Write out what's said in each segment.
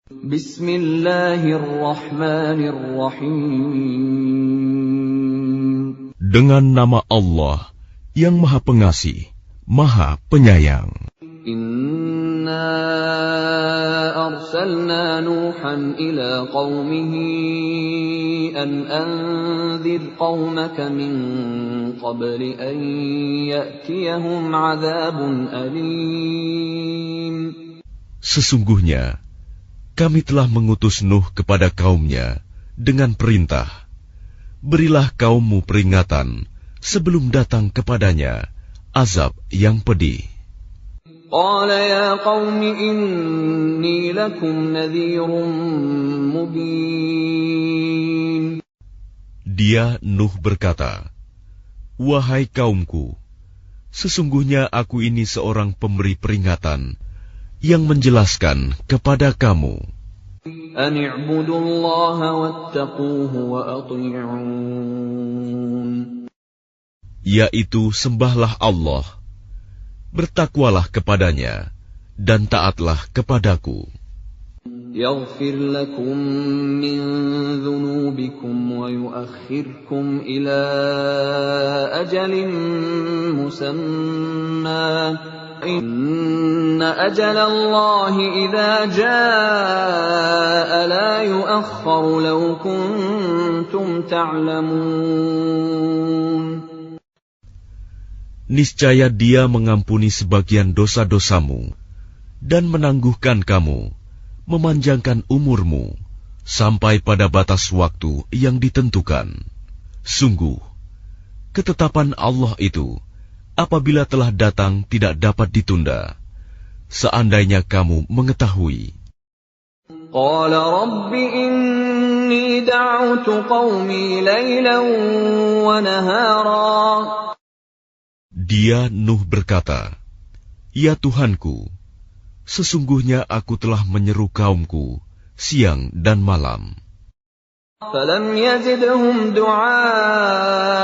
Bismillahirrahmanirrahim. Dengan nama Allah yang Maha Pengasih, Maha Penyayang. Inna arsalna Nuhan ila qawmihi an anzir qawmaka min qabli an ya'tiyahum 'adzabun alim. Sesungguhnya kami telah mengutus Nuh kepada kaumnya dengan perintah, berilah kaummu peringatan sebelum datang kepadanya azab yang pedih. Qala ya qaumi inni lakum nadhirun mubin. Dia Nuh berkata, wahai kaumku, sesungguhnya aku ini seorang pemberi peringatan yang menjelaskan kepada kamu. An i'budullaha wattaquhu wa ati'un. Yaitu sembahlah Allah, bertakwalah kepadanya, dan taatlah kepadaku. Yaghfir lakum min dhunubikum wa yuakhirkum ila ajalin musamma. Inna ajalallahi idza jaa la yu'akhkharu law kuntum ta'lamun. Niscaya Dia mengampuni sebagian dosa-dosamu dan menangguhkan kamu, memanjangkan umurmu sampai pada batas waktu yang ditentukan. Sungguh, ketetapan Allah itu apabila telah datang tidak dapat ditunda, seandainya kamu mengetahui. Qala rabbi inni da'utu qaumi laylan wa nahara. Dia Nuh berkata, ya Tuhanku, sesungguhnya aku telah menyeru kaumku siang dan malam. Falam yazidhum du'ai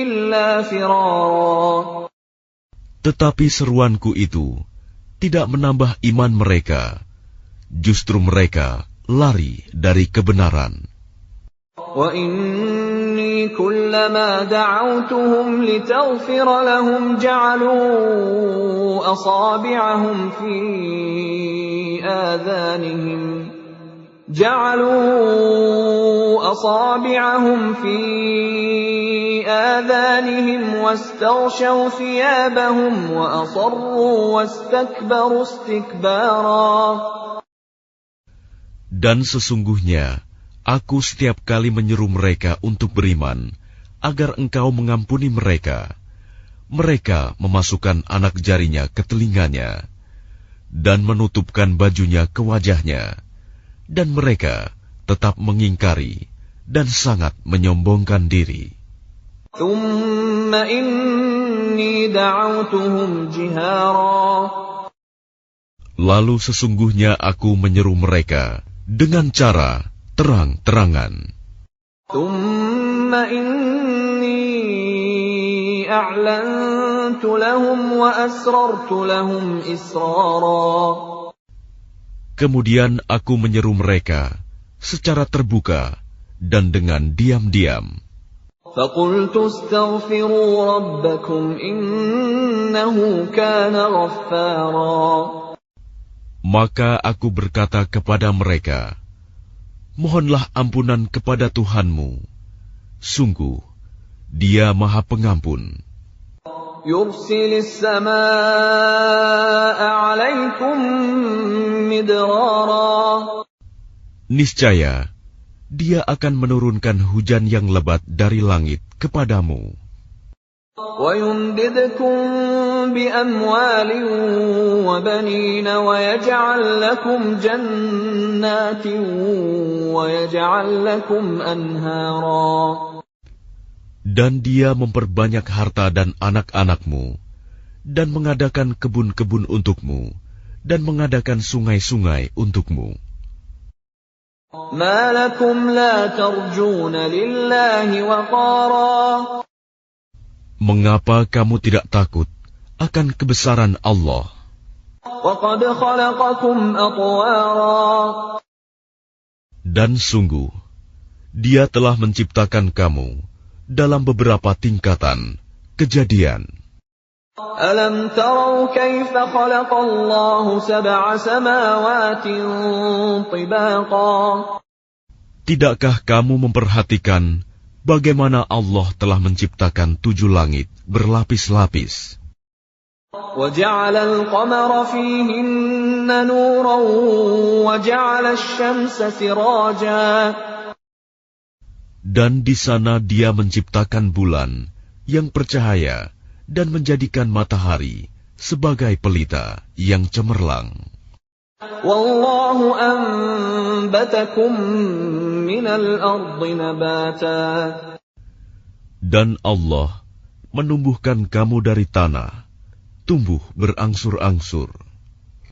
illa firara. Tetapi seruanku itu tidak menambah iman mereka, justru mereka lari dari kebenaran. Wa inni kullama da'awtuhum litaghfira lahum ja'alu asabi'ahum fi آذانهم واستغشوا ثيابهم وأصروا واستكبروا استكبارا. Dan sesungguhnya aku setiap kali menyeru mereka untuk beriman agar engkau mengampuni mereka, mereka memasukkan anak jarinya ke telinganya dan menutupkan bajunya ke wajahnya, dan mereka tetap mengingkari dan sangat menyombongkan diri. Thumma inni da'awtuhum jihara. Lalu sesungguhnya aku menyeru mereka dengan cara terang-terangan. Thumma inni a'lantu lahum wa asrartu lahum israra. Kemudian aku menyeru mereka secara terbuka dan dengan diam-diam. Faqultu astaghfiru rabbakum innahu kana ghaffara. Maka aku berkata kepada mereka, mohonlah ampunan kepada Tuhanmu. Sungguh, Dia Maha Pengampun. Yursilis samaa'a 'alaikum midrara. Niscaya Dia akan menurunkan hujan yang lebat dari langit kepadamu. Wa yumdidkum bi amwalin wa banin wa yaj'al lakum jannatin wa yaj'al lakum anhara. Dan Dia memperbanyak harta dan anak-anakmu, dan mengadakan kebun-kebun untukmu, dan mengadakan sungai-sungai untukmu. Ma lakum la tarjuna lillahi waqara. Mengapa kamu tidak takut akan kebesaran Allah? وَقَدْ خَلَقَكُمْ أَطْوَارًا. Dan sungguh, Dia telah menciptakan kamu dalam beberapa tingkatan kejadian. أَلَمْ تَرَوْا كَيْفَ خَلَقَ اللَّهُ سَبْعَ سَمَاوَاتٍ طِبَاقًا. Tidakkah kamu memperhatikan bagaimana Allah telah menciptakan 7 langit berlapis-lapis? وَجَعَلَ الْقَمَرَ فِيهِنَّ نُورًا وَجَعَلَ الشَّمْسَ سِرَاجًا. Dan di sana Dia menciptakan bulan yang bercahaya dan menjadikan matahari sebagai pelita yang cemerlang. وَاللَّهُ أَنبَتَكُم مِّنَ الْأَرْضِ نَبَاتًا. Dan Allah menumbuhkan kamu dari tanah, tumbuh berangsur-angsur.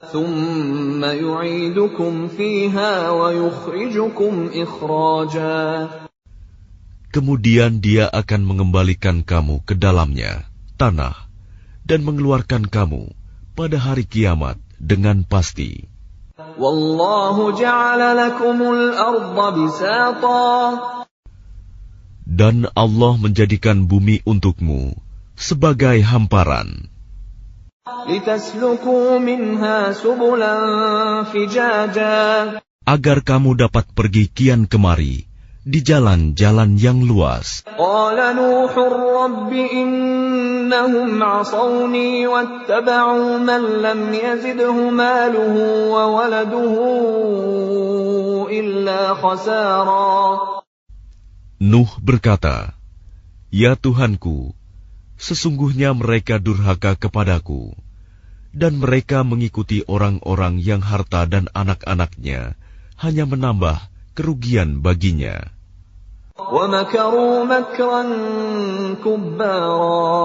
ثُمَّ يُعِيدُكُمْ فِيهَا وَيُخْرِجُكُمْ إِخْرَاجًا. Kemudian Dia akan mengembalikan kamu ke dalamnya, tanah, dan mengeluarkan kamu pada hari kiamat dengan pasti. وَاللَّهُ جَعَلَ لَكُمُ الْأَرْضَ بِسَاطًا. Dan Allah menjadikan bumi untukmu sebagai hamparan, لِتَسْلُكُوا مِنْهَا سُبُلًا فِجَاجًا. agar kamu dapat pergi kian kemari di jalan-jalan yang luas. قَالَ نُوحٌ رَبِّ إِنَّهُمْ عَصَوْنِي وَاتَّبَعُوا مَن لَّمْ يَزِدْهُ مَالُهُ وَوَلَدُهُ إِلَّا خَسَارًا. Nuh berkata, "Ya Tuhanku, sesungguhnya mereka durhaka kepadaku, dan mereka mengikuti orang-orang yang harta dan anak-anaknya hanya menambah kerugian baginya." وَمَكَرُوا مَكْرًا كُبَّارًا.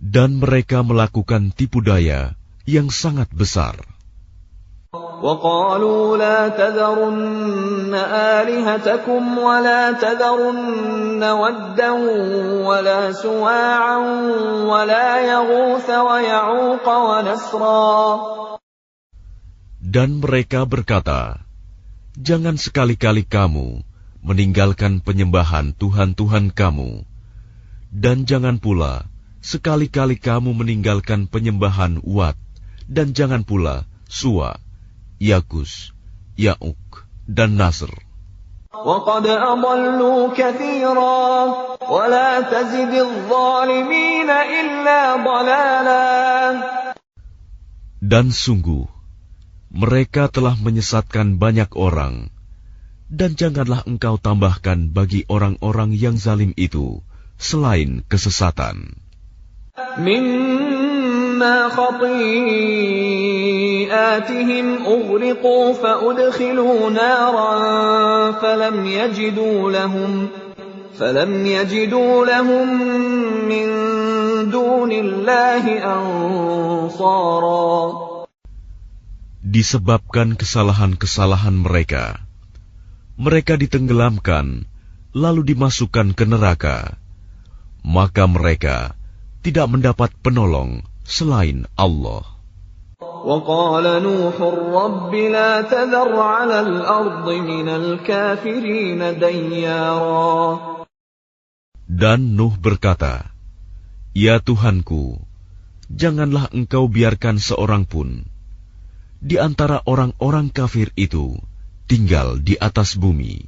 Dan mereka melakukan tipu daya yang sangat besar. وَقَالُوا لَا تَذَرُنَّ آلِهَتَكُمْ وَلَا تَذَرُنَّ وَدًّا وَلَا سُوَاعًا وَلَا يَغُوثَ وَيَعُوقَ وَنَسْرًا. Dan mereka berkata, "Jangan sekali-kali kamu meninggalkan penyembahan Tuhan-Tuhan kamu, dan jangan pula sekali-kali kamu meninggalkan penyembahan Wat, dan jangan pula Suwa, Yagus, Ya'uk, dan Nasr. وَقَدْ أَضَلُّوا كَثِيرًا وَلَا تَزِدِ الظَّالِمِينَ إِلَّا ضَلَالًا. Dan sungguh, mereka telah menyesatkan banyak orang, dan janganlah engkau tambahkan bagi orang-orang yang zalim itu selain kesesatan. مِمَّا خَطِيئَاتِهِمْ أُغْرِقُوا فَأُدْخِلُوا نَارًا فَلَمْ يَجِدُوا لَهُم مِّن دُونِ اللَّهِ أَنصَارًا. Disebabkan kesalahan-kesalahan mereka, mereka ditenggelamkan lalu dimasukkan ke neraka, maka mereka tidak mendapat penolong selain Allah. وَقَالَ نُوحٌ رَبِّ لَا تَذَرْ عَلَى الْأَرْضِ مِنَ الْكَافِرِينَ دَيَّارًا. Dan Nuh berkata, "Ya Tuhanku, janganlah engkau biarkan seorang pun di antara orang-orang kafir itu tinggal di atas bumi.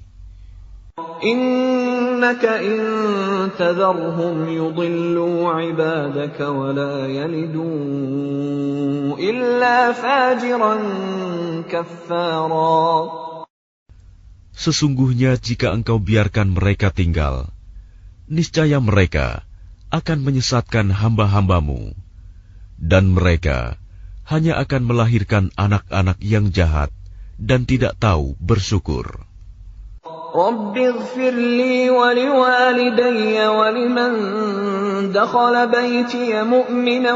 إِنَّكَ إِن تَذَرْهُمْ يُضِلُّوا عِبَادَكَ وَلَا يَلِدُوا إِلَّا فَاجِرًا كَفَّارًا." Sesungguhnya jika engkau biarkan mereka tinggal, niscaya mereka akan menyesatkan hamba-hambamu, dan mereka hanya akan melahirkan anak-anak yang jahat dan tidak tahu bersyukur. رَبِّ اغْفِرْ لِي وَلِوَالِدَيَّ وَلِمَنْ دَخَلَ بَيْتِيَ مُؤْمِنًا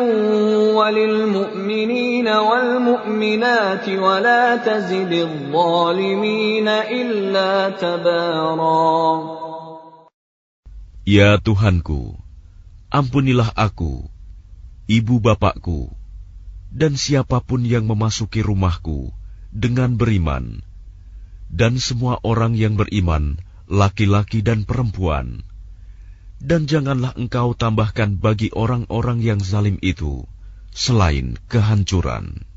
وَلِلْمُؤْمِنِينَ وَالْمُؤْمِنَاتِ وَلَا تَزِدِ الظَّالِمِينَ إِلَّا تَبَارًا. Ya Tuhanku, ampunilah aku, ibu bapakku, dan siapapun yang memasuki rumahku dengan beriman, dan semua orang yang beriman, laki-laki dan perempuan, dan janganlah engkau tambahkan bagi orang-orang yang zalim itu selain kehancuran.